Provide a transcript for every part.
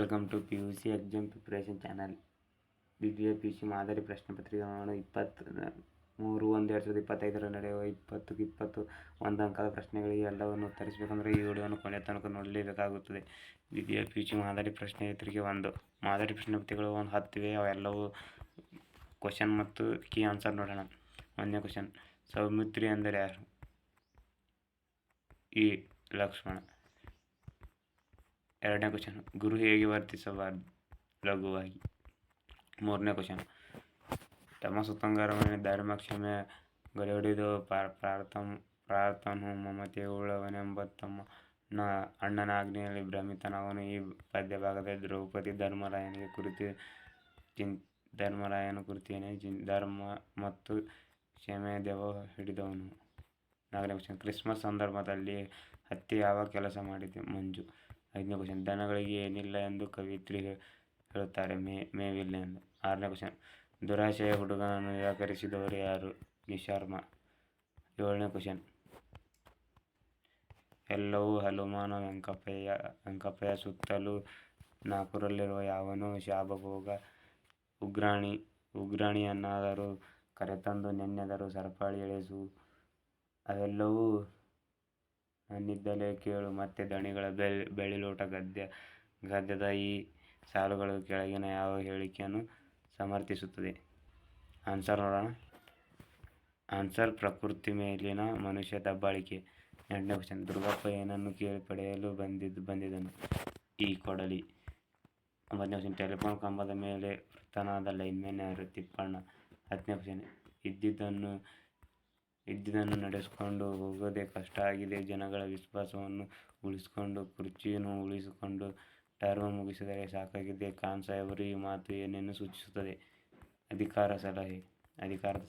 Welcome to PUC exam preparation channel. ದ್ವಿತೀಯ PUC ಮಾದರಿ ಪ್ರಶ್ನೆ ಪತ್ರಿಕೆಗಳನ್ನು 23/1/2025 ನಡೆಯುವ 20-20 1 ಅಂಕದ ಪ್ರಶ್ನೆಗಳಿಗೆ ಎಲ್ಲವನ್ನು ಉತ್ತರಿಸಬೇಕೆಂದರೆ ಈ ವಿಡಿಯೋವನ್ನು ಕೊನೆಯ ತನಕ ನೋಡಲೇಬೇಕಾಗುತ್ತದೆ. ದ್ವಿತೀಯ PUC ಮಾದರಿ ಪ್ರಶ್ನೆ ಪತ್ರಿಕೆ 1 ಮಾದರಿ ಪ್ರಶ್ನೆ ಪತ್ರಿಕೆಗಳು 10 ಇವೆ. ಅವೆಲ್ಲವೂ ಕ್ವಶನ್ ಮತ್ತು ಕೀ ಆನ್ಸರ್ ನೋಡೋಣ. 1ನೇ ಕ್ವಶನ್, ಸೌಮಿತ್ರಿ ಅಂದರೆ ಯಾರು? ಇ. ಲಕ್ಷ್ಮಣ. 2ನೇ ಕ್ವಶನ್, ಗುರು ಹೇಗೆ ವರ್ತಿಸಬಾರದು? ಲಘುವಾಗಿ. 3ನೇ ಕ್ವಶನ್, ತಮ್ಮ ಸುತಂಗರವನೇ ಧರ್ಮ ಕ್ಷಮೆ ಗಡಿಹಿಡಿದು ಪ್ರಾರ್ಥನು ಮಮತೆಯುಳ್ಳವನೆಂಬ ತಮ್ಮ ಅಣ್ಣನ ಆಜ್ಞೆಯಲ್ಲಿ ಭ್ರಮಿತನಾದವನು. ಈ ಪದ್ಯಭಾಗದಲ್ಲಿ ದ್ರೌಪದಿ ಧರ್ಮರಾಯನ ಕುರಿತೇನೆ. ಧರ್ಮ ಮತ್ತು ಕ್ಷಮೆ ದೆವ್ವ ಹಿಡಿದವನು. 4ನೇ ಕ್ವಶನ್, ಕ್ರಿಸ್ಮಸ್ ಸಂದರ್ಭದಲ್ಲಿ ಹತ್ತಿ ಯಾವ ಕೆಲಸ ಮಾಡಿದೆ? ಮಂಜು. 5ನೇ ಕ್ವಶನ್, ದನಗಳಿಗೆ ಏನಿಲ್ಲ ಎಂದು ಕವಿತ್ರಿ ಹೇಳುತ್ತಾರೆ? ಮೇವಿಲ್ಲ ಎಂದು. 6ನೇ ಕ್ವಶನ್, ದುರಾಶೆಯ ಹುಡುಗನನ್ನು ನಿರಾಕರಿಸಿದವರು ಯಾರು? ನಿಶರ್ಮ. 7ನೇ ಕ್ವಶನ್, ಎಲ್ಲವೂ ಹನುಮಾನ ವೆಂಕಪ್ಪಯ್ಯ ಸುತ್ತಲೂ ನಾಕೂರಲ್ಲಿರುವ ಯಾವನು? ಶಾಬಭೋಗ. ಉಗ್ರಾಣಿಯನ್ನಾದರೂ ಕರೆತಂದು ನೆನೆದರೂ ಸರಪಳಿ ಎಳೆಸು. ಅವೆಲ್ಲವೂ ನನ್ನಿಂದಲೇ ಕೇಳು. ಮತ್ತೆ ದಣಿಗಳ ಬೆಳ್ಳಿಲೋಟ. ಗದ್ಯದ ಈ ಸಾಲುಗಳು ಕೆಳಗಿನ ಯಾವ ಹೇಳಿಕೆಯನ್ನು ಸಮರ್ಥಿಸುತ್ತದೆ? ಆನ್ಸರ್ ನೋಡೋಣ. ಆನ್ಸರ್, ಪ್ರಕೃತಿ ಮೇಲಿನ ಮನುಷ್ಯ ದಬ್ಬಾಳಿಕೆ. 8ನೇ ಕ್ವಶನ್, ದುರ್ಗಪ್ಪ ಏನನ್ನು ಕೇಳಿ ಪಡೆಯಲು ಬಂದಿದ್ದನು? ಈ ಕೊಡಲಿ. 9ನೇ ಕ್ವಶನ್, ಟೆಲಿಫೋನ್ ಕಂಬದ ಮೇಲೆ ಮೃತನಾದ ಲೈನ್ಮನ್ ಯಾರು? ತಿಪ್ಪಣ್ಣ. 10ನೇ ಕ್ವಶನ್, ಇದ್ದಿದ್ದನ್ನು ನಡೆಸಿಕೊಂಡು ಹೋಗೋದೇ ಕಷ್ಟ ಆಗಿದೆ. ಜನಗಳ ವಿಶ್ವಾಸವನ್ನು ಉಳಿಸಿಕೊಂಡು ಕುರ್ಚಿಯನ್ನು ಉಳಿಸಿಕೊಂಡು ಟರ್ಮ್ ಮುಗಿಸಿದರೆ ಸಾಕಾಗಿದೆ. ಖಾನ್ ಸಾಹೇಬರು ಈ ಮಾತು ಏನನ್ನು ಸೂಚಿಸುತ್ತದೆ? ಅಧಿಕಾರದ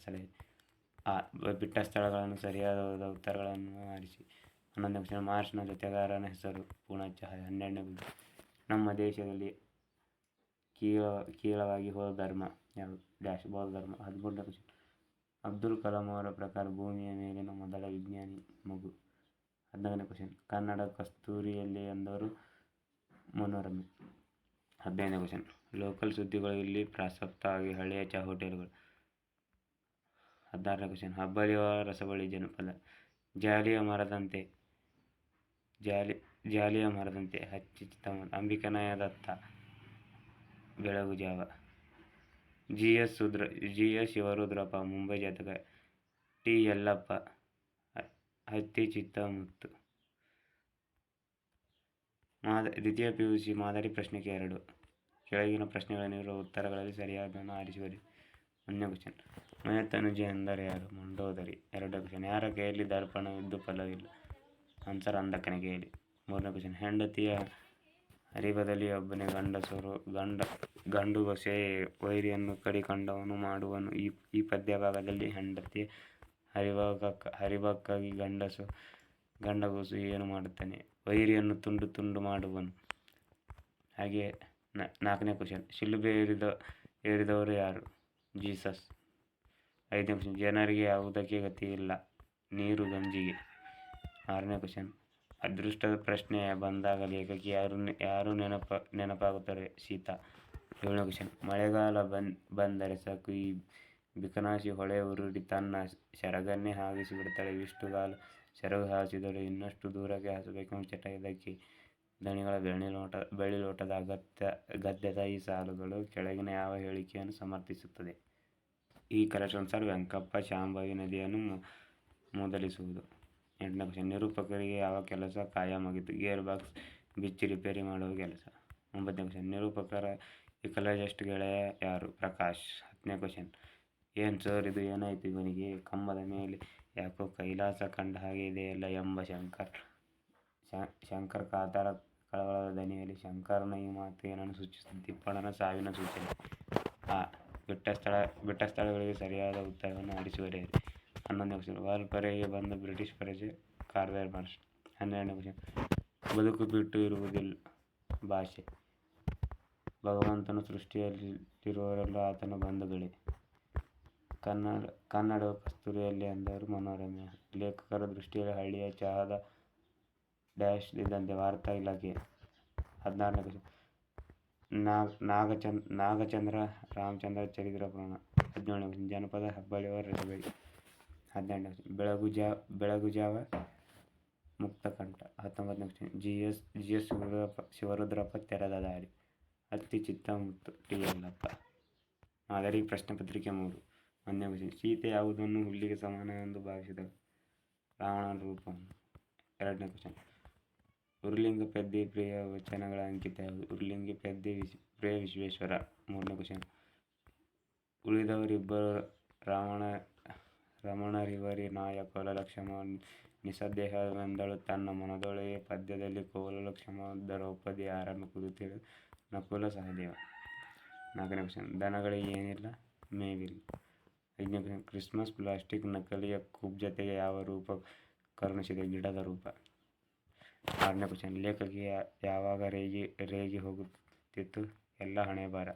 ಸಲಹೆ. ಆ. ಬಿಟ್ಟ ಸ್ಥಳಗಳನ್ನು ಸರಿಯಾದ ಉತ್ತರಗಳನ್ನು ಆರಿಸಿ. 11ನೇ ಕ್ವಶನ್, ಮಾರ್ಚ್ನ ಜೊತೆಗಾರನ ಹೆಸರು? ಪೂರ್ಣಚಂದ್ರ. 12ನೇ ಕ್ವಶನ್, ನಮ್ಮ ದೇಶದಲ್ಲಿ ಕೀಳಾಗಿ ಹೋದ ಧರ್ಮ ಯಾವುದು? ಬೌದ್ಧ ಧರ್ಮ. 13ನೇ ಕ್ವಶನ್, ಅಬ್ದುಲ್ ಕಲಾಂ ಅವರ ಪ್ರಕಾರ ಭೂಮಿಯ ಮೇಲಿನ ಮೊದಲ ವಿಜ್ಞಾನಿ? ಮಗು. 14ನೇ ಕ್ವಶನ್, ಕನ್ನಡ ಕಸ್ತೂರಿಯಲ್ಲಿ ಎಂದವರು? ಮನೋರಮೆ. 15ನೇ ಕ್ವಶನ್, ಲೋಕಲ್ ಸುದ್ದಿಗಳು ಇಲ್ಲಿ ಪ್ರಸಕ್ತವಾಗಿ ಹಳೆಯ ಚಹಾ ಹೋಟೆಲ್ಗಳು. 16ನೇ ಕ್ವಶನ್, ಹಬ್ಬಲಿವ ರಸಬಳ್ಳಿ ಜನಪದ? ಜಾಲಿಯ ಮರದಂತೆ ಹಚ್ಚಿ ಚಿತ್ತಮದ. ಅಂಬಿಕನಾಯ ದತ್ತ. ಬೆಳಗು ಜಾವ. GS ಶಿವರುದ್ರಪ್ಪ. ಮುಂಬೈ ಜಾತಕ. T. ಯಲ್ಲಪ್ಪ. ಹತ್ತಿ ಚಿತ್ತಮುತ್ತು. ದ್ವಿತೀಯ PUC ಮಾದರಿ ಪ್ರಶ್ನೆ 2 ಕೆಳಗಿನ ಪ್ರಶ್ನೆಗಳಲ್ಲಿರುವ ಉತ್ತರಗಳಲ್ಲಿ ಸರಿಯಾದನ್ನು ಆರಿಸಿ ಬರೆಯಿರಿ. 1ನೇ ಕ್ವಶನ್, ಮಯತನುಜ ಎಂದರೆ ಯಾರು? ಮಂಡೋದರಿ. 2ನೇ ಕ್ವಶನ್, ಯಾರ ಕೈಯಲ್ಲಿ ದರ್ಪಣವಿದ್ದು ಫಲವಿಲ್ಲ? ಆನ್ಸರ್, ಅಂಧಕನ ಕೈಯಲ್ಲಿ. 3ನೇ ಕ್ವಶನ್, ಹೆಂಡತಿಯ ಹರಿಬದಲಿ ಒಬ್ಬನೇ ಗಂಡು ಗೊಸೆ ವೈರಿಯನ್ನು ಕಡಿಕಂಡವನು ಮಾಡುವನು. ಈ ಪದ್ಯಭಾಗದಲ್ಲಿ ಹೆಂಡತಿಯ ಹರಿಬಕ್ಕಾಗಿ ಗಂಡಗೊಸು ಏನು ಮಾಡುತ್ತಾನೆ? ವೈರಿಯನ್ನು ತುಂಡು ತುಂಡು ಮಾಡುವನು. ಹಾಗೆಯೇ 4ನೇ ಕ್ವಶನ್, ಶಿಲುಬೆ ಏರಿದವರು ಯಾರು? ಜೀಸಸ್. 5ನೇ ಕ್ವಶನ್, ಜನರಿಗೆ ಯಾವುದಕ್ಕೆ ಗತಿಯಿಲ್ಲ? ನೀರು ಗಂಜಿಗೆ. 6ನೇ ಕ್ವಶನ್, ಅದೃಷ್ಟದ ಪ್ರಶ್ನೆ ಬಂದಾಗ ಲೇಖಕಿ ಯಾರು ನೆನಪಾಗುತ್ತಾರೆ? ಸೀತಾ. 7ನೇ ಕ್ವಶನ್, ಮಳೆಗಾಲ ಬಂದರೆ ಸಾಕು ಈ ಬಿಕನಾಸಿ ಹೊಳೆ ಉರುಳಿ ತನ್ನ ಸೆರಗನ್ನೇ ಹಾಗಿಸಿ ಬಿಡುತ್ತಾಳೆ. ಇಷ್ಟುಗಾಲ ಸೆರಗು ಹಾಸಿದಳು, ಇನ್ನಷ್ಟು ದೂರಕ್ಕೆ ಹಾಸಬೇಕೆಂಬ ಚಟ ಇದಕ್ಕೆ. ದಣಿಗಳ ಬೆಳ್ಳಿಲೋಟದ ಗದ್ಯದ ಈ ಸಾಲುಗಳು ಕೆಳಗಿನ ಯಾವ ಹೇಳಿಕೆಯನ್ನು ಸಮರ್ಥಿಸುತ್ತದೆ? ಈ ಕರೆಕ್ಟ್ ಆನ್ಸರ್, ವೆಂಕಪ್ಪ ಶಾಂಭವಿ ನದಿಯನ್ನು ಮೂದಲಿಸುವುದು. 8ನೇ ಕ್ವಶನ್, ನಿರೂಪಕರಿಗೆ ಯಾವ ಕೆಲಸ ಕಾಯಮಾಗಿತ್ತು? ಗೇರ್ ಬಾಕ್ಸ್ ಬಿಚ್ಚಿ ರಿಪೇರಿ ಮಾಡುವ ಕೆಲಸ. 9ನೇ ಕ್ವಶನ್, ನಿರೂಪಕರ ಇಕಲಜಸ್ಟ್ ಗೆಳೆಯ ಯಾರು? ಪ್ರಕಾಶ್. 10ನೇ ಕ್ವಶನ್, ಏನ್ ಸರ್ ಇದು, ಏನಾಯ್ತು ಇವನಿಗೆ? ಕಂಬದ ಮೇಲೆ ಯಾಕೋ ಕೈಲಾಸ ಕಂಡ ಹಾಗೆ ಇದೆಯಲ್ಲ ಎಂಬ ಶಂಕರ್ ಕಾತರ ಕಳವಳದ ದನಿಯಲ್ಲಿ. ಶಂಕರನ ಈ ಮಾತು ಏನನ್ನು ಸೂಚಿಸುತ್ತದೆ? ತಿಪ್ಪಣ್ಣನ ಸಾವಿನ ಸೂಚನೆ. ಆ. ಬಿಟ್ಟ ಸ್ಥಳಗಳಿಗೆ ಸರಿಯಾದ ಉತ್ತರವನ್ನು ಆರಿಸಿ ಬರೆಯಿರಿ. 11ನೇ ಕ್ವಶನ್, ವಾಲ್ಪಾರೆಗೆ ಬಂದ ಬ್ರಿಟಿಷ್ ಪ್ರಜೆ ಕಾರ್ವೆರ್ ಮಾರ್ಷಲ್. 12ನೇ ಕ್ವಶನ್, ಬದುಕು ಬಿಟ್ಟು ಇರುವುದಿಲ್ಲ ಭಾಷೆ. ಭಗವಂತನು ಸೃಷ್ಟಿಯಲ್ಲಿರುವವರೆಲ್ಲ ಆತನ ಬಂಧುಗಳೇ. ಕನ್ನಡವು ಕಸ್ತೂರಿಯಲ್ಲಿ ಎಂದವರು? ಮನೋರಮೆ. ಲೇಖಕರ ದೃಷ್ಟಿಯಲ್ಲಿ ಹಳ್ಳಿಯ ಚಹಾದ ಡ್ಯಾಶ್ ಇದ್ದಂತೆ ವಾರ್ತಾ ಇಲಾಖೆ. 16ನೇ ಕ್ವಶನ್, ನಾಗಚಂದ್ರ ರಾಮಚಂದ್ರ ಚರಿತ್ರ ಪುರಾಣ. 17ನೇ ಕ್ವಶನ್ ಜನಪದ ಹೆಬ್ಬಳ್ಳಿಯವರ ರಸಬಳಿ. 18ನೇ ಕ್ವಶನ್ ಬೆಳಗುಜಾವ ಮುಕ್ತಕಂಠ. 19ನೇ ಕ್ವಶನ್ ಜಿ ಎಸ್ ಶಿವರುದ್ರಪ್ಪ ತೆರೆದ ದಾರಿ. ಹತ್ತಿ ಚಿತ್ತಮುತ್ತು ಟಿ ಯಲ್ಲಪ್ಪ. ಮಾದರಿ ಪ್ರಶ್ನೆ ಪತ್ರಿಕೆ 3. 1ನೇ ಕ್ವಶನ್ ಸೀತೆ ಯಾವುದನ್ನು ಹುಲ್ಲಿಗೆ ಸಮಾನವೆಂದು ಭಾವಿಸಿದಳು? ರಾವಣನ ರೂಪವನ್ನು. 2ನೇ ಕ್ವಶನ್ ಉರುಲಿಂಗ ಪೆದ್ದೆ ಪ್ರಿಯ ವಚನಗಳ ಅಂಕಿತ ಯಾವುದು? ಉರುಲಿಂಗ ಪೆದ್ದೆ ಪ್ರಿಯ ವಿಶ್ವೇಶ್ವರ. 3ನೇ ಕ್ವಶನ್ ಉಳಿದವರಿಬ್ಬರು ರಮಣರಿವರಿ ನಾಯ ಕೊಲ್ಲಲು ಕ್ಷಮ ನಿಸ್ಸಂದೇಹವೆಂದಳು ತನ್ನ ಮನದೊಳಗೆ ಪದ್ಯದಲ್ಲಿ ಕೊಲ್ಲಲು ಕ್ಷಮ ದ್ರೌಪದಿ ಯಾರನ್ನು ಕುರಿತು ನಕುಲ ಸಹದೇವ. 4ನೇ ಕ್ವಶನ್ ದನಗಳಿಗೆ ಏನಿಲ್ಲ? ಮೇವಿಲ್ಲ. 5ನೇ ಕ್ವಶನ್ ಕ್ರಿಸ್ಮಸ್ ಪ್ಲಾಸ್ಟಿಕ್ ನಕಲಿಯ ಕುಬ್ಜತೆಗೆ ಯಾವ ರೂಪ ಕರುಣಿಸಿದೆ? ಗಿಡದ ರೂಪ. 6ನೇ ಕ್ವಶನ್ ಲೇಖಕಿಗೆ ಯಾವಾಗ ರೇಗಿ ಹೋಗುತ್ತಿತ್ತು? ಎಲ್ಲ ಹಣೆಬರ.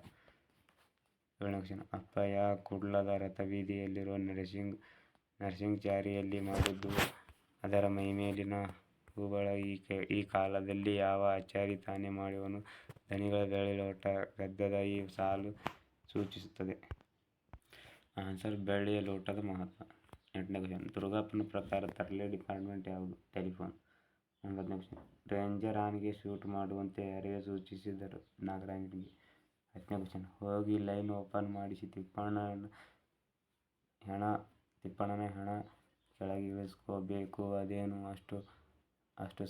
7ನೇ ಕ್ವಶನ್ ಅಪ್ಪಯ್ಯ ಕುಡ್ಲದ ರಥಬೀದಿಯಲ್ಲಿರುವ ನರಸಿಂಗ್ ಚಾರಿಯಲ್ಲಿ ಮಾಡಿದ್ದು ಅದರ ಮೈಮೇಲಿನ ಹೂಬಳ ಈ ಕಾಲದಲ್ಲಿ ಯಾವ ಆಚಾರಿ ತಾನೇ ಮಾಡುವನು? ದನಿಗಳ ಬೆಳ್ಳಿ ಲೋಟ ಗದ್ಯದ ಈ ಸಾಲು ಸೂಚಿಸುತ್ತದೆ. ಆನ್ಸರ್ ಬೆಳ್ಳಿಯ ಲೋಟದ ಮಹತ್ವ. 8ನೇ ಕ್ವಶನ್ ದುರ್ಗಪ್ಪನ ಪ್ರಕಾರ ತರಲೆ ಡಿಪಾರ್ಟ್ಮೆಂಟ್ ಯಾವುದು? ಟೆಲಿಫೋನ್. 9ನೇ ಕ್ವಶನ್ ರೇಂಜರ್ ಆನೆಗೆ ಶೂಟ್ ಮಾಡುವಂತೆ ಯಾರಿಗೆ ಸೂಚಿಸಿದರು? ನಾಗರಾಜನಿಗೆ. 10ನೇ ಕ್ವಶನ್ ಹೋಗಿ ಲೈನ್ ಓಪನ್ ಮಾಡಿಸಿ ತಿಪ್ಪಣ್ಣನ ಹೆಣ ಕೆಳಗಿಳಿಸ್ಕೋಬೇಕು ಅದೇನು ಅಷ್ಟು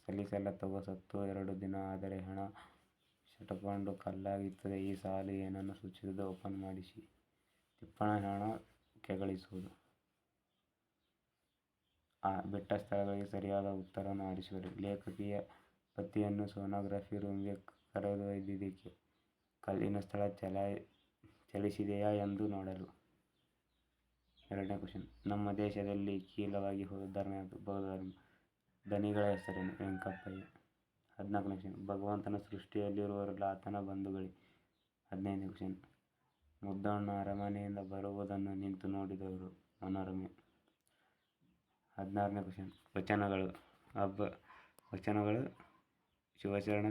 ಸಲೀಸಲ್ಲ ತಗೋ ಸತ್ತು 2 ದಿನ ಆದರೆ ಹೆಣ ಶಟಕೊಂಡು ಕಲ್ಲಾಗಿತ್ತದೆ ಈ ಸಾಲು ಏನನ್ನು ಸೂಚಿಸುತ್ತದೆ? ಓಪನ್ ಮಾಡಿಸಿ ತಿಪ್ಪಣ್ಣ ಹೆಣ ಕೆಳಗಿಳಿಸುವುದು. ಬಿಟ್ಟ ಸ್ಥಳಗಳಿಗೆ ಸರಿಯಾದ ಉತ್ತರವನ್ನು ಆರಿಸುವರು. ಲೇಖಕಿಯ ಪತಿಯನ್ನು ಸೋನೋಗ್ರಫಿ ರೂಮ್ಗೆ ಕರೆದೊಯ್ದಿದ್ದೇಕೆ? ಕಲ್ಲಿನ ಸ್ಥಳ ಚಲಿಸಿದೆಯಾ ಎಂದು ನೋಡಲು. 2ನೇ ಕ್ವಶನ್ ನಮ್ಮ ದೇಶದಲ್ಲಿ ಕೀಲವಾಗಿ ಹೋದ ಧರ್ಮ ಯಾವುದು? ಬೌದ್ಧ ಧರ್ಮ. ದನಿಗಳ ಹೆಸರೇನು? ವೆಂಕಪ್ಪಯ್ಯ. 14ನೇ ಕ್ವಶನ್ ಭಗವಂತನ ಸೃಷ್ಟಿಯಲ್ಲಿರುವವರೆಲ್ಲ ಆತನ ಬಂಧುಗಳೇ. 15ನೇ ಕ್ವಶನ್ ಮುದ್ದಣ್ಣ ಅರಮನೆಯಿಂದ ಬರುವುದನ್ನು ನಿಂತು ನೋಡಿದವರು ಮನೋರಮೆ. 16ನೇ ಕ್ವಶನ್ ವಚನಗಳು ಶಿವಶರಣ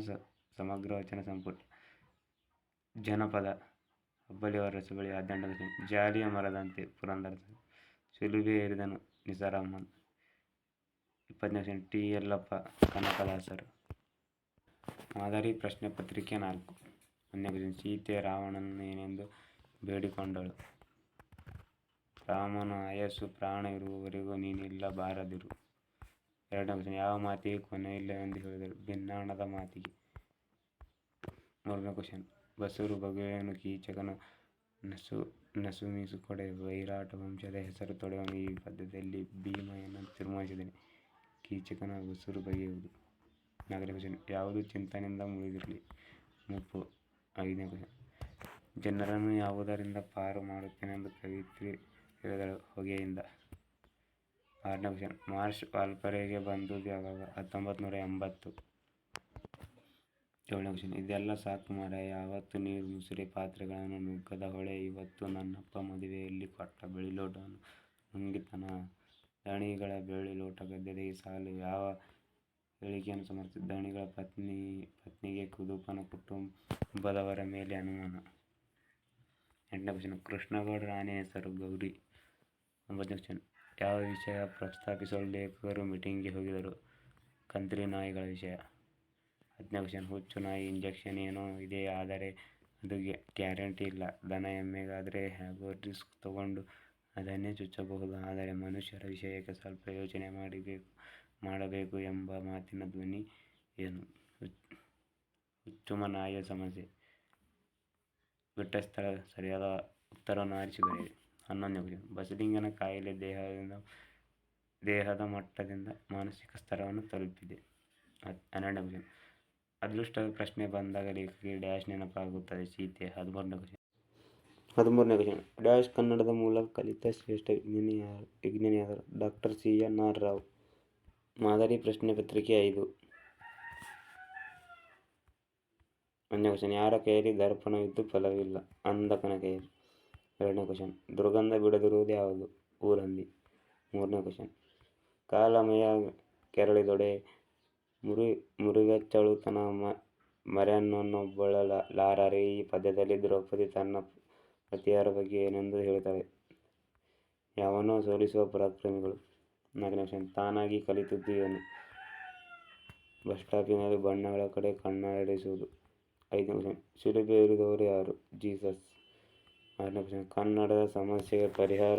ಸಮಗ್ರ ವಚನ ಸಂಪುಟ. ಜನಪದ ಹೆಬ್ಬಳ್ಳಿಯವರ ರಸಬಳಿ. 18ನೇ ಕ್ವಶನ್ ಜಾಲಿಯ ಮರದಂತೆ ಪುರಂದರದಾಸರು. ಶಿಲುಬೆ ಏರಿದನು ನಿಸಾರ್ ಅಹಮದ್. 20ನೇ ಕ್ವಶನ್ ಟಿ ಯಲ್ಲಪ್ಪ ಕನಕದಾಸರು. ಮಾದರಿ ಪ್ರಶ್ನೆ ಪತ್ರಿಕೆ 4. 1ನೇ ಕ್ವಶನ್ ಸೀತೆ ರಾವಣನನ್ನು ಏನೆಂದು ಬೇಡಿಕೊಂಡಳು? ರಾಮನ ಆಯಸ್ಸು ಪ್ರಾಣ ಇರುವವರೆಗೂ ನೀನಿಲ್ಲ ಬಾರದಿರು. 2ನೇ ಕ್ವಶನ್ ಯಾವ ಮಾತಿಗೆ ಕೊನೆಯಿಲ್ಲವೆಂದು ಹೇಳಿದಳು? ಭಿನ್ನಾಣದ ಮಾತಿಗೆ. 3ನೇ ಕ್ವಶನ್ ಬಸುರು ಬಗೆಯುವನು ಕೀಚಕನ ನಸುಮೀಸು ಕೊಡೆ ವೈರಾಟ ವಂಶದ ಹೆಸರು ತೊಡೆಯುವನು ಈ ಪದ್ಯದಲ್ಲಿ ಭೀಮ ಏನನ್ನು ತೀರ್ಮಾನಿಸಿದನೆ? ಕೀಚಕನ ಬಸುರು ಬಗೆಯುವುದು. 4ನೇ ಕ್ವಶನ್ ಯಾವುದು ಚಿಂತನೆಯಿಂದ ಮುಳುಗಿರಲಿ? ಮುಪ್ಪು. 5ನೇ ಕ್ವಶನ್ ಜನರನ್ನು ಯಾವುದರಿಂದ ಪಾರು ಮಾಡುತ್ತೇನೆಂದು ಕವಿತ್ರಿ ಹೇಳಿದಳು? ಹೊಗೆಯಿಂದ. 6ನೇ ಕ್ವಶನ್ ಮಾರ್ಷ್ ವಾಲ್ಪರೆಗೆ ಬಂದುದು ಯಾವಾಗ? 1980. 7ನೇ ಕ್ವಶನ್ ಇದೆಲ್ಲ ಸಾಕು ಮಾರಾಯ ಆವತ್ತು ನೀರು ಮುಸುರಿ ಪಾತ್ರೆಗಳನ್ನು ನುಗ್ಗದ ಹೊಳೆ ಇವತ್ತು ನನ್ನಪ್ಪ ಮದುವೆಯಲ್ಲಿ ಕೊಟ್ಟ ಬೆಳ್ಳಿಲೋಟವನ್ನು ನುಂಗಿತನ ದಣಿಗಳ ಬೆಳ್ಳಿ ಲೋಟ ಗದ್ಯದ ಈ ಸಾಲು ಯಾವ ಹೇಳಿಕೆಯನ್ನು ಸಮರ್ಥಿಸುತ್ತದೆ? ದಣಿಗಳ ಪತ್ನಿಗೆ ಕುದುಪನ ಕುಟುಂಬದವರ ಮೇಲೆ ಅನುಮಾನ. 8ನೇ ಕ್ವಶನ್ ಕೃಷ್ಣಗೌಡರ ಆನೆ ಹೆಸರು? ಗೌರಿ. 9ನೇ ಕ್ವಶನ್ ಯಾವ ವಿಷಯ ಪ್ರಸ್ತಾಪಿಸಲು ಲೇಖಕರು ಮೀಟಿಂಗ್ಗೆ ಹೋಗಿದ್ದರು? ಕಂತ್ರಿ ನಾಯಿಗಳ ವಿಷಯ. 10ನೇ ಕ್ವಶನ್ ಹುಚ್ಚು ನಾಯಿ ಇಂಜೆಕ್ಷನ್ ಏನೋ ಇದೆ ಆದರೆ ಅದು ಗ್ಯಾರಂಟಿ ಇಲ್ಲ. ದನ ಎಮ್ಮೆಗಾದರೆ ಹೇಗೋ ರಿಸ್ಕ್ ತಗೊಂಡು ಅದನ್ನೇ ಚುಚ್ಚಬಹುದು ಆದರೆ ಮನುಷ್ಯರ ವಿಷಯಕ್ಕೆ ಸ್ವಲ್ಪ ಯೋಚನೆ ಮಾಡಬೇಕು ಎಂಬ ಮಾತಿನ ಧ್ವನಿ ಏನು? ಹುಚ್ಚುಮ ನಾಯಿಯ ಸಮಸ್ಯೆ. ಬಿಟ್ಟ ಸ್ಥಳ ಸರಿಯಾದ ಉತ್ತರವನ್ನು ಆರಿಸಿ ಬರೆಯಿರಿ. 11ನೇ ಕ್ವಶನ್ ಬಸಲಿಂಗನ ಕಾಯಿಲೆ ದೇಹದ ಮಟ್ಟದಿಂದ ಮಾನಸಿಕ ಸ್ತರವನ್ನು ತಲುಪಿದೆ. 12ನೇ ಕ್ವಶನ್ ಅದೃಷ್ಟದ ಪ್ರಶ್ನೆ ಬಂದಾಗ ಲೇಖಕಿ ಡ್ಯಾಶ್ ನೆನಪಾಗುತ್ತದೆ? ಸೀತೆ. 13ನೇ ಕ್ವಶನ್ ಡ್ಯಾಶ್ ಕನ್ನಡದ ಮೂಲಕ ಕಲಿತ ಶ್ರೇಷ್ಠ ವಿಜ್ಞಾನಿ ಯಾರು? Doctor CNR Rao. ಮಾದರಿ ಪ್ರಶ್ನೆ ಪತ್ರಿಕೆ 5. 1ನೇ ಕ್ವಶನ್ ಯಾರ ಕೈಯಲ್ಲಿ ದರ್ಪಣವಿದ್ದು ಫಲವಿಲ್ಲ? ಅಂಧಕನ ಕೈಯಲ್ಲಿ. 2ನೇ ಕ್ವಶನ್ ದುರ್ಗಂಧ ಬಿಡದಿರುವುದು ಯಾವುದು? ಊರಂದಿ. 3ನೇ ಕ್ವಶನ್ ಕಾಲಮಯ ಕೆರಳಿದೊಡೆ ಮುರಿವೆಚ್ಚಳು ತನ ಮರೆಯನ್ನೊಬ್ಬಳಲಾರರೆ. ಈ ಪದ್ಯದಲ್ಲಿ ದ್ರೌಪದಿ ತನ್ನ ಪತಿಯರ ಬಗ್ಗೆ ಏನೆಂದು ಹೇಳ್ತಾಳೆ? ಯಾವನೋ ಸೋಲಿಸುವ ಪರಾಕ್ರಮಿಗಳು. 4ನೇ ಕ್ವಶನ್. ತಾನಾಗಿ ಕಲಿತದ್ದು ಏನು? ಬಸ್ ಸ್ಟಾಪಿನಲ್ಲಿ ಬಣ್ಣಗಳ ಕಡೆ ಕಣ್ಣಾಡಿಸುವುದು. 5ನೇ ಕ್ವಶನ್. ಶಿಲುಬೆ ಏರಿದವರು ಯಾರು? ಜೀಸಸ್. 6ನೇ ಕ್ವಶನ್. ಕನ್ನಡದ ಸಮಸ್ಯೆಗೆ ಪರಿಹಾರ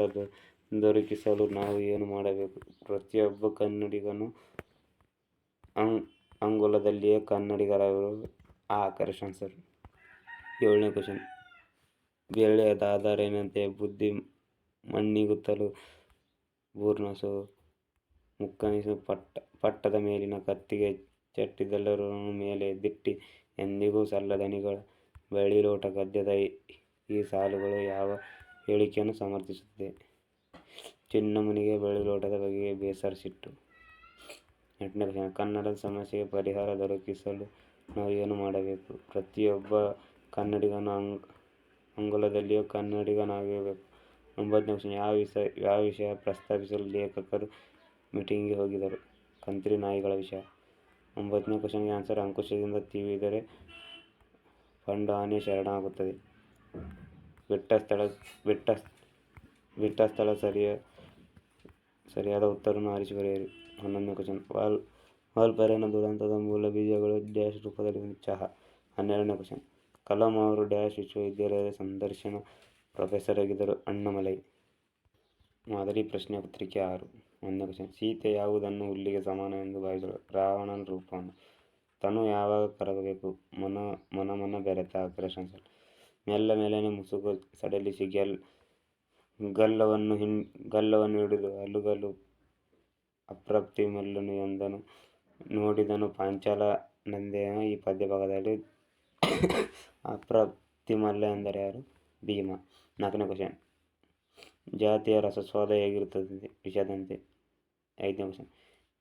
ದೊರಕಿಸಲು ನಾವು ಏನು ಮಾಡಬೇಕು? ಪ್ರತಿಯೊಬ್ಬ ಕನ್ನಡಿಗನೂ ಅಂಗುಲದಲ್ಲಿಯೇ ಕನ್ನಡಿಗರಾಗಬೇಕು. Correct answer. 7ನೇ ಕ್ವಶನ್. ಬೆಳ್ಳಿಯದಾದರೇನಂತೆ ಬುದ್ಧಿ ಮಣ್ಣಿಗುತ್ತಲು ಬೂರ್ನಸೋ ಮುಕ್ಕನಿಸು ಪಟ್ಟದ ಮೇಲಿನ ಕತ್ತಿಗೆ ಚಟ್ಟಿದೆಲ್ಲರನ್ನೂ ಮೇಲೆ ದಿಟ್ಟಿ ಎಂದಿಗೂ ಸಲ್ಲದಣಿಗಳ ಬೆಳ್ಳಿಲೋಟ ಗದ್ಯದ ಈ ಸಾಲುಗಳು ಯಾವ ಹೇಳಿಕೆಯನ್ನು ಸಮರ್ಥಿಸುತ್ತದೆ? ಚಿನ್ನಮ್ಮನಿಗೆ ಬೆಳ್ಳಿಲೋಟದ ಬಗೆಗೆ ಬೇಸರ ಸಿಟ್ಟು. 8ನೇ ಕ್ವಶನ್. ಕನ್ನಡದ ಸಮಸ್ಯೆಗೆ ಪರಿಹಾರ ದೊರಕಿಸಲು ನಾವು ಏನು ಮಾಡಬೇಕು? ಪ್ರತಿಯೊಬ್ಬ ಕನ್ನಡಿಗನೂ ಅಂಗುಲದಲ್ಲಿಯೇ ಕನ್ನಡಿಗನಾಗಬೇಕು. 9ನೇ ಕ್ವಶನ್. ಯಾವ ವಿಷಯ ಪ್ರಸ್ತಾಪಿಸಲು ಲೇಖಕರು ಮೀಟಿಂಗಿಗೆ ಹೋಗಿದ್ದರು? ಕಂತ್ರಿ ನಾಯಿಗಳ ವಿಷಯ. 9ನೇ ಕ್ವಶನ್ಗೆ ಆನ್ಸರ್. ಅಂಕುಶದಿಂದ ತಿವಿದರೆ ಪಂಡು ಆನೆ ಶರಣಾಗುತ್ತದೆ. ಬಿಟ್ಟ ಸ್ಥಳ ಸರಿಯಾದ ಉತ್ತರವನ್ನು ಆರಿಸಿ ಬರೆಯಿರಿ. 11ನೇ ಕ್ವಶನ್. ವಾಲ್ಪಾறைನ ದುರಂತದ ಮೂಲ ಬೀಜಗಳು ಡ್ಯಾಶ್ ರೂಪದಲ್ಲಿ ಚಹಾ. 12ನೇ ಕ್ವಶನ್. ಕಲಾಂ ಅವರು ಡ್ಯಾಶ್ ವಿಶ್ವವಿದ್ಯಾಲಯದ ಸಂದರ್ಶನ ಪ್ರೊಫೆಸರ್ ಆಗಿದ್ದರು? ಅಣ್ಣಾಮಲೈ. ಮಾದರಿ ಪ್ರಶ್ನೆ ಪತ್ರಿಕೆ 6. 1ನೇ ಕ್ವಶನ್. ಸೀತೆ ಯಾವುದನ್ನು ಹುಲ್ಲಿಗೆ ಸಮಾನವೆಂದು ಭಾವಿಸಿದಳು? ರಾವಣನ ರೂಪವನ್ನು. ತನು ಯಾವಾಗ ಕರಗಬೇಕು? ಮನ ಬೆರೆತಾಗ. Correct answer. ಮೆಲ್ಲನೆ ಮುಸುಕು ಸಡಿಲಿಸಿ ಗಲ್ಲವನ್ನು ಹಿಡಿದು ಅಲುಗಲು ಅಪ್ರಾಪ್ತಿ ಮಲ್ಲನು ಎಂದನು ನೋಡಿದನು ಪಾಂಚಾಲ ನಂದೆಯ. ಈ ಪದ್ಯಭಾಗದಲ್ಲಿ ಅಪ್ರಾಪ್ತಿ ಮಲ್ಲ ಎಂದರೆ ಯಾರು? ಭೀಮ. 4ನೇ ಕ್ವಶನ್. ಜಾತಿಯ ರಸಸ್ವಾದ ಹೇಗಿರುತ್ತದೆ? ವಿಷದಂತೆ. 5ನೇ ಕ್ವಶನ್.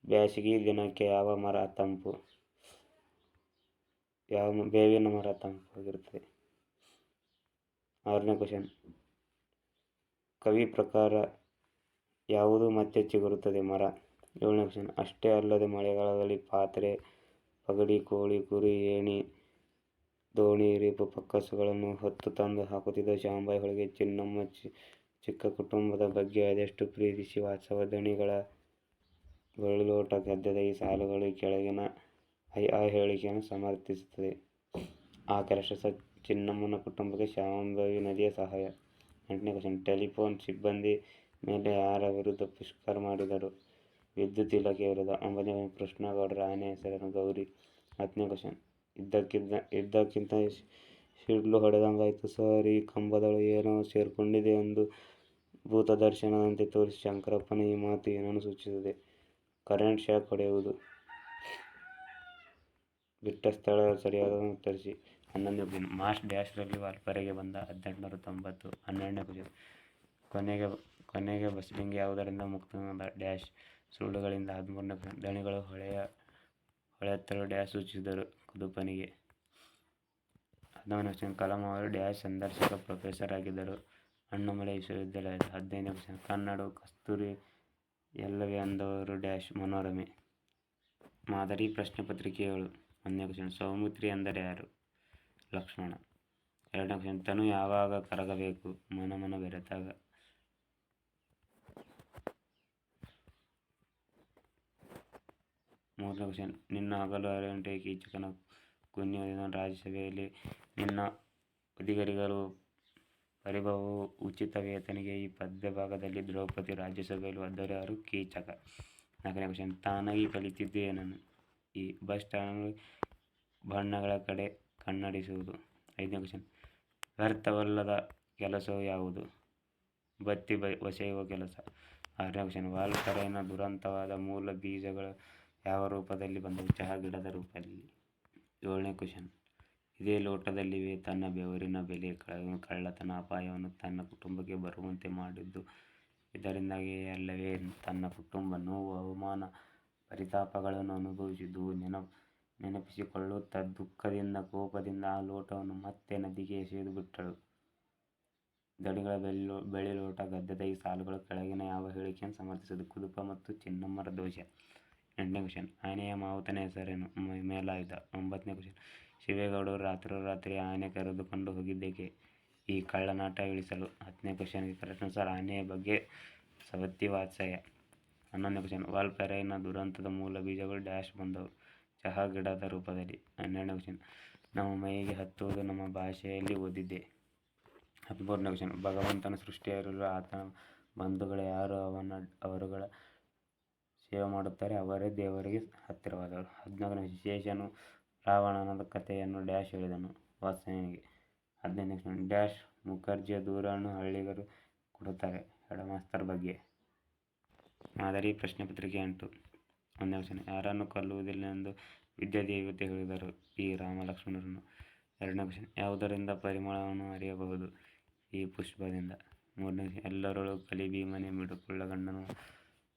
ಬ್ಯಾಸಗಿ ದಿನಕ್ಕೆ ಯಾವ ಮರ ತಂಪು? ಬೇವಿನ ಮರ ತಂಪಾಗಿರುತ್ತದೆ. 6ನೇ ಕ್ವಶನ್. ಕವಿ ಪ್ರಕಾರ ಯಾವುದು ಮತ್ತೆ ಚಿಗುರುತ್ತದೆ? ಮರ. 7ನೇ ಕ್ವಶನ್. ಅಷ್ಟೇ ಅಲ್ಲದೆ ಮಳೆಗಾಲದಲ್ಲಿ ಪಾತ್ರೆ, ಪಗಡಿ, ಕೋಳಿ, ಕುರಿ, ಏಣಿ, ದೋಣಿ, ರೇಪು, ಪಕ್ಕಸಗಳನ್ನು ಹೊತ್ತು ತಂದು ಹಾಕುತ್ತಿದ್ದ ಶಾಂಭವಿ ಹೊಳೆಗೆ ಚಿನ್ನಮ್ಮ ಚಿಕ್ಕ ಕುಟುಂಬದ ಬಗ್ಗೆ ಅದೆಷ್ಟು ಪ್ರೀತಿಸಿ ವಾತ್ಸವ ದಣಿಗಳ ಬೆಳ್ಳಿಲೋಟ ಗದ್ಯದ ಈ ಸಾಲುಗಳು ಕೆಳಗಿನ ಆ ಹೇಳಿಕೆಯನ್ನು ಸಮರ್ಥಿಸುತ್ತದೆ. ಕರೆಕ್ಟ್. ಚಿನ್ನಮ್ಮನ ಕುಟುಂಬಕ್ಕೆ ಶಾಂಭವಿ ನದಿಯ ಸಹಾಯ. 8ನೇ ಕ್ವಶನ್. ಟೆಲಿಫೋನ್ ಸಿಬ್ಬಂದಿ ಮೇಲೆ ಯಾರ ವಿರುದ್ಧ ಪುಷ್ಕರ ಮಾಡಿದರು? ವಿದ್ಯುತ್ ಇಲಾಖೆಯ ವಿರುದ್ಧ. 9ನೇ ಕ್ವಶನ್. ಕೃಷ್ಣಗೌಡರ ಆನೆ ಹೆಸರೇನು? ಗೌರಿ. 10ನೇ ಕ್ವಶನ್. ಇದ್ದಕ್ಕಿದ್ದ ಸಿಡ್ಲು ಹೊಡೆದಂಗಾಯ್ತು ಸರ್, ಈ ಕಂಬದೊಳಗೆ ಏನೋ ಸೇರ್ಕೊಂಡಿದೆ ಎಂದು ಭೂತದರ್ಶನದಂತೆ ತೋರಿಸಿದ ಶಂಕರಪ್ಪನ ಈ ಮಾತು ಏನನ್ನು ಸೂಚಿಸುತ್ತದೆ? ಕರೆಂಟ್ ಶಾಕ್ ಹೊಡೆಯುವುದು. ಬಿಟ್ಟ ಸ್ಥಳ ಸರಿಯಾದದನ್ನು ಉತ್ತರಿಸಿ. 11ನೇ ಕ್ವಶನ್. ಮಾರ್ಚ್ ಡ್ಯಾಶ್ರಲ್ಲಿ ವಾಲ್ಪಾರೆಗೆ ಬಂದ 1890. 12ನೇ ಕ್ವಶನ್. ಕೊನೆಗೆ ಬಸಲಿಂಗ ಯಾವುದರಿಂದ ಮುಕ್ತನಾದ? ಡ್ಯಾಶ್ ಸುಳ್ಳುಗಳಿಂದ. 13ನೇ ಕ್ವಶನ್. ದಣಿಗಳು ಹೊಳೆತ್ತಲು ಡ್ಯಾಶ್ ಸೂಚಿಸಿದರು? ಕುದುಪನಿಗೆ. 14ನೇ ಕ್ವಶನ್. ಕಲಾಂ ಅವರು ಡ್ಯಾಶ್ ಸಂದರ್ಶಕ ಪ್ರೊಫೆಸರ್ ಆಗಿದ್ದರು? ಅಣ್ಣಾಮಲೈ ವಿಶ್ವವಿದ್ಯಾಲಯದ. 15ನೇ ಕ್ವಶನ್. ಕನ್ನಡವು ಕಸ್ತೂರಿ ಎಲ್ಲವೇ ಅಂದವರು ಡ್ಯಾಶ್ ಮನೋರಮೆ. ಮಾದರಿ ಪ್ರಶ್ನೆ ಪತ್ರಿಕೆ 7. 1ನೇ ಕ್ವಶನ್. ಸೌಮಿತ್ರಿ ಎಂದರೆ ಯಾರು? ಲಕ್ಷ್ಮಣ. 2ನೇ ಕ್ವಶನ್. ತನು ಯಾವಾಗ ಕರಗಬೇಕು? ಮನ ಬೆರೆತಾಗ. 3ನೇ ಕ್ವಶನ್. ನಿನ್ನ ಹಗಲು ಅರಗಂಟೆ ಕೀಚಕನ ಕುನ್ನಿಯೋದಿದನು ರಾಜ್ಯಸಭೆಯಲ್ಲಿ ನಿನ್ನ ಒದಿಗರಿಗರು ಪರಿಭವವು ಉಚಿತವೇತನಿಗೆ. ಈ ಪದ್ಯಭಾಗದಲ್ಲಿ ದ್ರೌಪದಿ ರಾಜ್ಯಸಭೆಯಲ್ಲಿ ಒದ್ದವರು ಯಾರು? ಕೀಚಕ. 4ನೇ ಕ್ವಶನ್. ತಾನಾಗಿ ಕಲಿತದ್ದು ಏನನ್ನು? ಬಸ್ ಸ್ಟಾಂಡ್ ಬಣ್ಣಗಳ ಕಡೆ ಕಣ್ಣಾಡಿಸುವುದು. 5ನೇ ಕ್ವಶನ್. ವ್ಯರ್ಥವಲ್ಲದ ಕೆಲಸವು ಯಾವುದು? ಬತ್ತಿ ಬಸೆಯುವ ಕೆಲಸ. 6ನೇ ಕ್ವಶನ್. ವಾಲ್ಪಾறைನ ದುರಂತವಾದ ಮೂಲ ಬೀಜಗಳು ಯಾವ ರೂಪದಲ್ಲಿ ಬಂದವು? ಚಹಾ ಗಿಡದ ರೂಪದಲ್ಲಿ. 7ನೇ ಕ್ವಶನ್. ಇದೇ ಲೋಟದಲ್ಲಿವೆ ತನ್ನ ಬೆವರಿನ ಬೆಲೆ, ಕಳ್ಳತನ ಅಪಾಯವನ್ನು ತನ್ನ ಕುಟುಂಬಕ್ಕೆ ಬರುವಂತೆ ಮಾಡಿದ್ದು ಇದರಿಂದಾಗಿಯೇ ಅಲ್ಲವೇ? ತನ್ನ ಕುಟುಂಬ ನೋವು, ಅವಮಾನ, ಪರಿತಾಪಗಳನ್ನು ಅನುಭವಿಸಿದ್ದು ನೆನಪಿಸಿಕೊಳ್ಳುತ್ತಾ ದುಃಖದಿಂದ, ಕೋಪದಿಂದ ಆ ಲೋಟವನ್ನು ಮತ್ತೆ ನದಿಗೆ ಎಸೆದು ಬಿಟ್ಟಳು. ದಣಿಗಳ ಬೆಳ್ಳಿಲೋಟ ಗದ್ಯದ ಈ ಸಾಲುಗಳು ಕೆಳಗಿನ ಯಾವ ಹೇಳಿಕೆಯನ್ನು ಸಮರ್ಥಿಸುತ್ತದೆ? ಕುದುಪ ಮತ್ತು ಚಿನ್ನಮ್ಮರ ದೋಷ. 8ನೇ ಕ್ವಶನ್. ಆನೆಯ ಮಾವುತನ ಹೆಸರೇನು? ಮೇಲಾಯುಧ. 9ನೇ ಕ್ವಶನ್. ಶಿವೇಗೌಡರು ರಾತ್ರೋರಾತ್ರಿ ಆನೆ ಕರೆದುಕೊಂಡು ಹೋಗಿದ್ದೇಕೆ? ಈ ಕಳ್ಳನಾಟ ಇಳಿಸಲು. 10ನೇ ಕ್ವಶನ್ಗೆ ಕರೆಕ್ಟ್ ಆನ್ಸರ್ ಆನೆಯ ಬಗ್ಗೆ ಸವತಿ ವಾತ್ಸ್ಯಾಯ. 11ನೇ ಕ್ವಶನ್ ವಾಲ್ಪಾರೈನ ದುರಂತದ ಮೂಲ ಬೀಜಗಳು ಡ್ಯಾಶ್ ಬಂದವು. ಚಹಾ ಗಿಡದ ರೂಪದಲ್ಲಿ. 12ನೇ ಕ್ವಶನ್ ನಮ್ಮ ಮೈಗೆ ಹತ್ತುವುದು ನಮ್ಮ ಭಾಷೆಯಲ್ಲಿ ಓದಿದ್ದೆ. 13ನೇ ಕ್ವಶನ್ ಭಗವಂತನ ಸೃಷ್ಟಿಯಾಗಿರಲು ಆತನ ಬಂಧುಗಳು ಯಾರು ಅವರುಗಳ ಸೇವೆ ಮಾಡುತ್ತಾರೆ ಅವರೇ ದೇವರಿಗೆ ಹತ್ತಿರವಾದವರು. 14ನೇ ಶೇಷನು ರಾವಣನ ಕಥೆಯನ್ನು ಡ್ಯಾಶ್ ಹೇಳಿದನು ವಾತ್ಸ್ಯಾಯನಿಗೆ. 15ನೇ ಕ್ವಶನ್ ಡ್ಯಾಶ್ ಮುಖರ್ಜಿಯ ದೂರನ್ನು ಹಳ್ಳಿಗರು ಕೊಡುತ್ತಾರೆ ಹೆಡ್ ಮಾಸ್ತರ್ ಬಗ್ಗೆ. ಮಾದರಿ ಪ್ರಶ್ನೆ ಪತ್ರಿಕೆ 8. 1ನೇ ಕ್ವಶನ್ ಯಾರನ್ನು ಕೊಲ್ಲುವುದಿಲ್ಲವೆಂದು ವಿದ್ಯಾದೇವತೆ ಹೇಳಿದರು? ಈ ರಾಮಲಕ್ಷ್ಮಣರನ್ನು. 2ನೇ ಕ್ವಶನ್ ಯಾವುದರಿಂದ ಪರಿಮಳವನ್ನು ಅರಿಯಬಹುದು? ಈ ಪುಷ್ಪದಿಂದ. 3ನೇ ಕ್ವಶನ್ ಎಲ್ಲರೊಳು ಕಲಿ ಭೀಮನೆ ಮಿಡುಕುಳ್ಳ ಗಂಡನು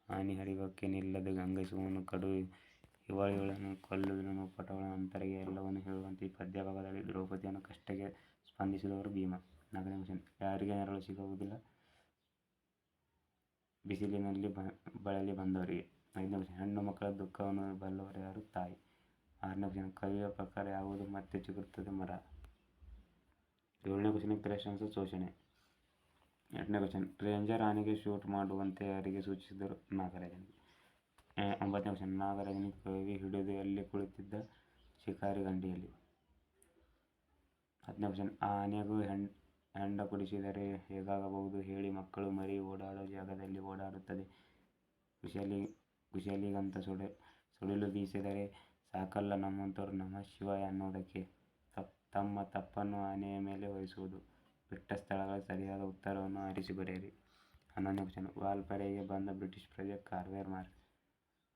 ಹಾನಿ ಹರಿವಕ್ಕೆ ನಿಲ್ಲದೆ ಗಂಗೈಸುವನು ಕಡು ಹಿವಳಿಯುಳ್ಳನು ಕೊಲ್ಲುವನು ಪಟುಗಳ ಅಂತರಿಗೆ ಎಲ್ಲವನ್ನೂ ಹೇಳುವಂತೆ ಈ ಪದ್ಯ ಭಾಗದಲ್ಲಿ ದ್ರೌಪದಿಯನ್ನು ಕಷ್ಟಕ್ಕೆ ಸ್ಪಂದಿಸಿದವರು ಭೀಮ. 4ನೇ ಕ್ವಶನ್ ಯಾರಿಗೆ ನೆರಳು ಸಿಗುವುದಿಲ್ಲ? ಬಿಸಿಲಿನಲ್ಲಿ ಬಳಲಿ ಬಂದವರಿಗೆ. 5ನೇ ಕ್ವಶನ್ ಹೆಣ್ಣು ಮಕ್ಕಳ ದುಃಖವನ್ನು ಬಲ್ಲವರು ಯಾರು? ತಾಯಿ. 6ನೇ ಕ್ವಶನ್ ಕವಿಯ ಪ್ರಕಾರ ಯಾವುದು ಮತ್ತೆ ಚಿಗುರುತ್ತದೆ ಮರ? 7ನೇ ಕ್ವಶನ್ ಕರೆಕ್ಟ್ ಆನ್ಸರ್ ಶೋಷಣೆ. 8ನೇ ಕ್ವಶನ್ ರೇಂಜರ್ ಆನೆಗೆ ಶೂಟ್ ಮಾಡುವಂತೆ ಯಾರಿಗೆ ಸೂಚಿಸಿದರು? ನಾಗರಾಜನಿಗೆ. 9ನೇ ಕ್ವಶನ್ ನಾಗರಾಜನಿಗೆ ಕವಿ ಹಿಡಿದು ಎಲ್ಲಿ ಕುಳಿತಿದ್ದ? ಶಿಕಾರಿ ಗಂಡಿಯಲ್ಲಿ. 10ನೇ ಕ್ವಶನ್ ಆ ಆನೆಗೂ ಹೆಂಡ ಕುಡಿಸಿದರೆ ಹೇಗಾಗಬಹುದು ಹೇಳಿ ಮಕ್ಕಳು ಮರಿ ಓಡಾಡೋ ಜಾಗದಲ್ಲಿ ಓಡಾಡುತ್ತದೆ ಕುಶಲಿಗಂತ ಸುಳಿಲು ಬೀಸಿದರೆ ಸಾಕಲ್ಲ ನಮ್ಮಂಥವರು ನಮಃ ಶಿವಾಯ ಅನ್ನೋದಕ್ಕೆ. ತಮ್ಮ ತಪ್ಪನ್ನು ಆನೆಯ ಮೇಲೆ ಹೊರಿಸುವುದು. ಬಿಟ್ಟ ಸ್ಥಳಗಳ ಸರಿಯಾದ ಉತ್ತರವನ್ನು ಆರಿಸಿ ಬರೆಯಿರಿ. 11ನೇ ಕ್ವಶನ್ ವಾಲ್ಪಾರೈಗೆ ಬಂದ ಬ್ರಿಟಿಷ್ ಪ್ರಜೆ ಕಾರ್ವೆರ್ ಮಾರ್ಕ್.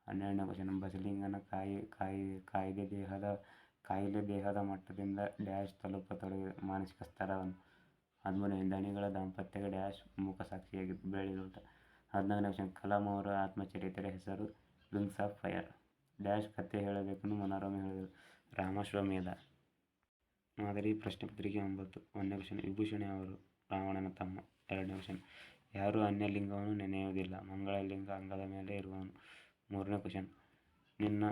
12ನೇ ಕ್ವಶನ್ ಬಸಲಿಂಗನ ಕಾಯಿಲೆ ದೇಹದ ಮಟ್ಟದಿಂದ ಡ್ಯಾಶ್ ತಲುಪತೊಡಗಿದ ಮಾನಸಿಕ ಸ್ತರವನ್ನು. 13ನೇ ದಣಿಗಳ ದಾಂಪತ್ಯಕ್ಕೆ ಡ್ಯಾಶ್ ಮೂಕಸಾಕ್ಷಿಯಾಗಿ ಬೆಳ್ಳಿಲೋಟ. 14ನೇ ಕ್ವಶನ್ ಕಲಾಂ ಅವರ ಆತ್ಮಚರಿತ್ರೆ ಹೆಸರು ವಿಂಗ್ಸ್ ಆಫ್ ಫೈರ್. ಡ್ಯಾಶ್ ಕಥೆ ಹೇಳಬೇಕೆಂದು ಮನೋರಮೆ ಹೇಳಿದರು? ರಾಮಾಶ್ವಮೇಧ. ಮಾದರಿ ಪ್ರಶ್ನೆ ಪತ್ರಿಕೆ 9. 1ನೇ ಕ್ವಶನ್ ವಿಭೂಷಣ ಅವರು ರಾವಣನ ತಮ್ಮ. 2ನೇ ಕ್ವಶನ್ ಯಾರೂ ಅನ್ಯಲಿಂಗವನ್ನು ನೆನೆಯುವುದಿಲ್ಲ ಮಂಗಳಲಿಂಗ ಅಂಗದ ಮೇಲೆ ಇರುವವನು. 3ನೇ ಕ್ವಶನ್ ನಿನ್ನ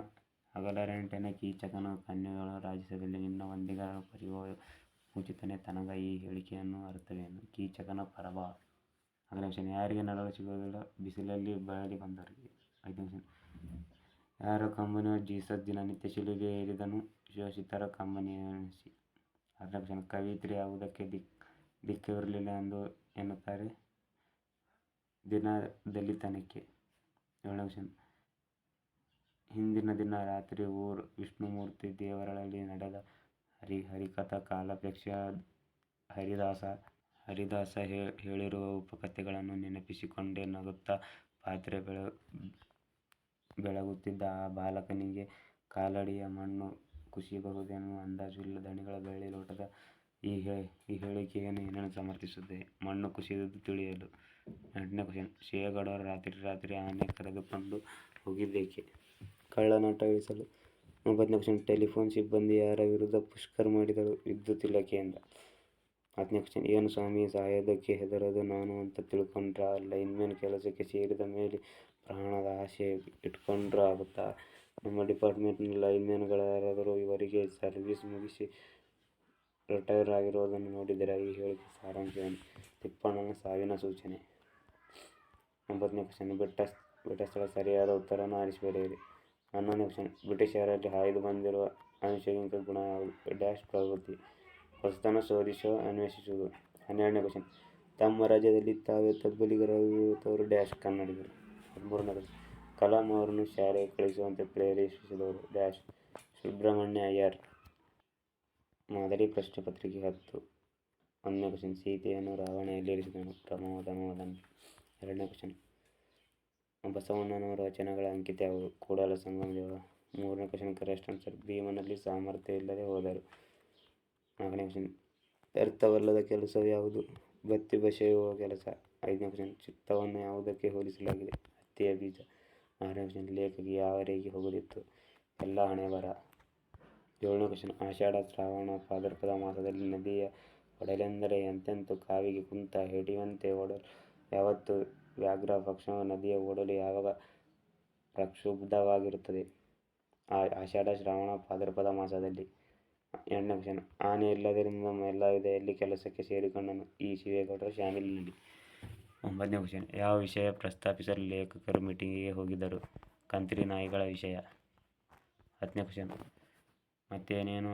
ಹಗಲರೆಂಟನೆ ಕೀಚಕನು ಕನ್ಯೆಗಳ ರಾಜಸದಲ್ಲಿ ನಿನ್ನ ವಂದಿಗರ ಪರಿವೋ ಮುಚಿತನೆ ತನಗ ಈ ಹೇಳಿಕೆಯನ್ನು ಅರ್ಥವೇನು? ಕೀಚಕನ ಪರಭಾವ. 4ನೇ ಕ್ವಶನ್ ಯಾರಿಗೆ ನೆರಳು ಸಿಗುವುದಿಲ್ಲ? ಬಿಸಿಲಲ್ಲಿ ಬಳಲಿ ಬಂದವರಿಗೆ. 5ನೇ ಕ್ವಶನ್ ಯಾರ ಕಂಬನಿಯೋ ಜೀಸಸ್ ದಿನನಿತ್ಯ ಶಿಲುಬೆ ಏರಿದನು ಶೋಷಿತರ ಕಂಬನಿಯೆನಿಸಿ. 6ನೇ ಕ್ವಶನ್ ಕವಿಯಿತ್ರಿ ಯಾವುದಕ್ಕೆ ದಿಕ್ಕವಿರಲಿಲ್ಲ ಎಂದು ಎನ್ನುತ್ತಾರೆ? ದಿನ ದಲಿತನಕ್ಕೆ. 7ನೇ ಕ್ವಶನ್ ಹಿಂದಿನ ದಿನ ರಾತ್ರಿ ವಿಷ್ಣುಮೂರ್ತಿ ದೇವರರಲ್ಲಿ ನಡೆದ ಹರಿಕಥಾ ಕಾಲಕ್ಷೇಪ ಹರಿದಾಸ ಹೇಳಿರುವ ಉಪಕಥೆಗಳನ್ನು ನೆನಪಿಸಿಕೊಂಡೇ ನಗುತ್ತಾ ಪಾತ್ರೆ ಬೆಳಗುತ್ತಿದ್ದ ಆ ಬಾಲಕನಿಗೆ ಕಾಲಡಿಯ ಮಣ್ಣು ಕುಸಿಯಬಹುದೆನ್ನುವ ಅಂದಾಜು ಇಲ್ಲ. ದಣಿಗಳ ಬೆಳ್ಳಿ ಲೋಟದ ಈ ಹೇಳಿಕೆಯನ್ನು ಏನನ್ನು ಸಮರ್ಥಿಸುತ್ತದೆ? ಮಣ್ಣು ಕುಸಿದುದು ತಿಳಿಯಲು. 8ನೇ ಕ್ವಶನ್ ಶಿವೇಗೌಡರು ರಾತ್ರೋರಾತ್ರಿ ಆನೆ ಕರೆದುಕೊಂಡು ಹೋಗಿದ್ದೇಕೆ? ಕಳ್ಳನಾಟ ಇಳಿಸಲು. 9ನೇ ಕ್ವಶನ್ ಟೆಲಿಫೋನ್ ಸಿಬ್ಬಂದಿ ಯಾರ ವಿರುದ್ಧ ಪುಷ್ಕರ್ ಮಾಡಿದಳು? ವಿದ್ಯುತ್ ಇಲಾಖೆಯಿಂದ. 10ನೇ ಕ್ವಶನ್ ಏನು ಸ್ವಾಮಿ ಸಾಯೋದಕ್ಕೆ ಹೆದರೋದು ನಾನು ಅಂತ ತಿಳ್ಕೊಂಡ್ರಾ? ಲೈನ್ಮನ್ ಕೆಲಸಕ್ಕೆ ಸೇರಿದ ಮೇಲೆ ಪ್ರಾಣದ ಆಸೆ ಇಟ್ಕೊಂಡ್ರೂ ಆಗುತ್ತಾ? ನಮ್ಮ ಡಿಪಾರ್ಟ್ಮೆಂಟ್ನ ಲೈನ್ಮನ್ಗಳಾರಾದರೂ ಇವರಿಗೆ ಸರ್ವೀಸ್ ಮುಗಿಸಿ ರಿಟೈರ್ ಆಗಿರೋದನ್ನು ನೋಡಿದ್ದೀರಾ? ಈ ಹೇಳಿಕೆ ಸಾರಾಂಶವೇನು? ತಿಪ್ಪಣ್ಣನ ಸಾವಿನ ಸೂಚನೆ. 9ನೇ ಕ್ವಶನ್ ಬಿಟ್ಟ ಸ್ಥಳ ಸರಿಯಾದ ಉತ್ತರವನ್ನು ಆರಿಸಿ ಬರೆಯಿರಿ. 11ನೇ ಕ್ವಶನ್ ಬ್ರಿಟಿಷರಲ್ಲಿ ಹಾಯ್ದು ಬಂದಿರುವ ಅನುಷಂಗಿಕ ಗುಣ ಯಾವುದು? ಡ್ಯಾಶ್ ಪ್ರವೃತ್ತಿ. ಹೊಸತನ ಶೋಧಿಸೋ ಅನ್ವೇಷಿಸುವುದು. 12ನೇ ಕ್ವಶನ್ ತಮ್ಮ ರಾಜ್ಯದಲ್ಲಿ ತಾವೇ ತಬ್ಬಲಿಗರಾಗಿರುವವರು ಡ್ಯಾಶ್ ಕನ್ನಡಿಗರು. 13ನೇ ಕ್ವಶನ್ ಕಲಾಂ ಅವರನ್ನು ಶಾಲೆಗೆ ಕಳಿಸುವಂತೆ ಪ್ರೇರೇಪಿಸಿದವರು ಡ್ಯಾಶ್ ಸುಬ್ರಹ್ಮಣ್ಯ ಅಯ್ಯರ್. ಮಾದರಿ ಪ್ರಶ್ನೆ ಪತ್ರಿಕೆ 10. 1ನೇ ಕ್ವಶನ್ ಸೀತೆಯನ್ನು ರಾವಣ ಎಲ್ಲಿರಿಸಿದನು? ಪ್ರಮೋದನ. 2ನೇ ಕ್ವಶನ್ ಬಸವಣ್ಣನವರ ವಚನಗಳ ಅಂಕಿತ ಯಾವುದು? ಕೂಡಲ ಸಂಗಮ ದೇವ. 3ನೇ ಕ್ವಶನ್ ಕರೆಕ್ಟ್ ಆನ್ಸರ್ ಭೀಮನಲ್ಲಿ ಸಾಮರ್ಥ್ಯ ಇಲ್ಲದೆ ಹೋದರು. 4ನೇ ಕ್ವಶನ್ ವ್ಯರ್ಥವಲ್ಲದ ಕೆಲಸವು ಯಾವುದು? ಬತ್ತಿ ಬಸೆಯುವ ಕೆಲಸ. 5ನೇ ಕ್ವಶನ್ ಚಿತ್ತವನ್ನು ಯಾವುದಕ್ಕೆ ಹೋಲಿಸಲಾಗಿದೆ? ಹತ್ತಿಯ ಬೀಜ. 6ನೇ ಕ್ವಶನ್ ಲೇಖಕಿ ಯಾವ ರೇಖೆ ಹೋಗುತ್ತಿತ್ತು? ಎಲ್ಲ ಹಣೆಬರಹ. 7ನೇ ಕ್ವಶನ್ ಆಷಾಢ ಶ್ರಾವಣ ಭಾದ್ರಪದ ಮಾಸದಲ್ಲಿ ನದಿಯ ಒಡಲೆಂದರೆ ಎಂತೆಂತು ಕಾವಿಗೆ ಕುಂತ ಹಿಡಿಯುವಂತೆ ಒಡಲು ಯಾವತ್ತು ವ್ಯಾಘ್ರ ಪಕ್ಷಿಯ ನದಿಯ ಒಡಲು ಯಾವಾಗ ಪ್ರಕ್ಷುಬ್ಧವಾಗಿರುತ್ತದೆ? ಆಷಾಢ ಶ್ರಾವಣ ಭಾದ್ರಪದ ಮಾಸದಲ್ಲಿ. ಎರಡನೇ ಕ್ವಶನ್, ಆನೆ ಇಲ್ಲದರಿಂದ ನಮ್ಮ ಎಲ್ಲ ವಿಧೆಯಲ್ಲಿ ಕೆಲಸಕ್ಕೆ ಸೇರಿಕೊಂಡನು ಈ ಶಿವೇಗೌಡರ ಶಾಮಿಲಿನಲ್ಲಿ. 9ನೇ ಕ್ವಶನ್, ಯಾವ ವಿಷಯ ಪ್ರಸ್ತಾಪಿಸಲು ಲೇಖಕರು ಮೀಟಿಂಗಿಗೆ ಹೋಗಿದ್ದರು? ಕಂತ್ರಿ ನಾಯಿಗಳ ವಿಷಯ. 10ನೇ ಕ್ವಶನ್, ಮತ್ತೇನೇನು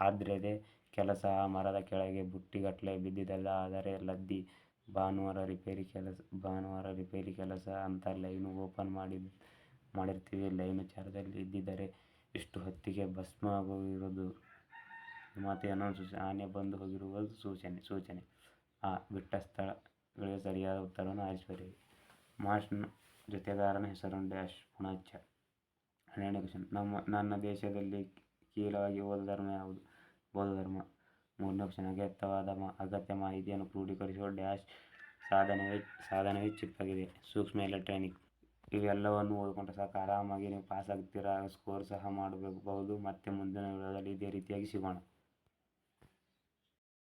ಆದ್ರೆದೆ ಕೆಲಸ ಆ ಮರದ ಕೆಳಗೆ ಬುಟ್ಟಿಗಟ್ಟಲೆ ಬಿದ್ದಿದ್ದಲ್ಲ, ಆದರೆ ಲದ್ದಿ. ಭಾನುವಾರ ರಿಪೇರಿ ಕೆಲಸ ಅಂತ ಲೈನು ಓಪನ್ ಮಾಡಿರ್ತೀವಿ. ಲೈನು ಚಾರ್ಜಲ್ಲಿ ಇದ್ದಿದ್ದರೆ ಇಷ್ಟು ಹೊತ್ತಿಗೆ ಭಸ್ಮ ಆಗೋಗಿರೋದು. ಮಾತು ಅನೌನ್ಸ್ ಆನೆ ಬಂದು ಹೋಗಿರುವುದು ಸೂಚನೆ. ಬಿಟ್ಟ ಸ್ಥಳಗಳಿಗೆ ಸರಿಯಾದ ಉತ್ತರವನ್ನು ಆರಿಸಿಬರೆಯಿರಿ. ಮಾರ್ಷ್ನ ಜೊತೆಗಾರನ ಹೆಸರು ಪುಣಚ್ಚ. 12ನೇ ಕ್ವಶನ್, ನನ್ನ ದೇಶದಲ್ಲಿ ಕೀಲವಾಗಿ ಹೋದ ಧರ್ಮ ಯಾವುದು? ಬೌದ್ಧ ಧರ್ಮ. 3ನೇ ಕ್ವಶನ್, ಅಗತ್ಯ ಮಾಹಿತಿಯನ್ನು ಕ್ರೋಢೀಕರಿಸುವ ಸಾಧನವೇ ಚಿಪ್ ಆಗಿದೆ. ಸೂಕ್ಷ್ಮ ಎಲೆಕ್ಟ್ರಾನಿಕ್. ಇವೆಲ್ಲವನ್ನು ಓದಿಕೊಂಡ್ರೆ ಸಾಕು, ಆರಾಮಾಗಿ ನೀವು ಪಾಸ್ ಆಗ್ತೀರಾ. ಸ್ಕೋರ್ ಸಹ ಮಾಡಬಹುದು. ಮತ್ತೆ ಮುಂದಿನ ವಿಡಿಯೋದಲ್ಲಿ ಇದೇ ರೀತಿಯಾಗಿ ಸಿಗೋಣ.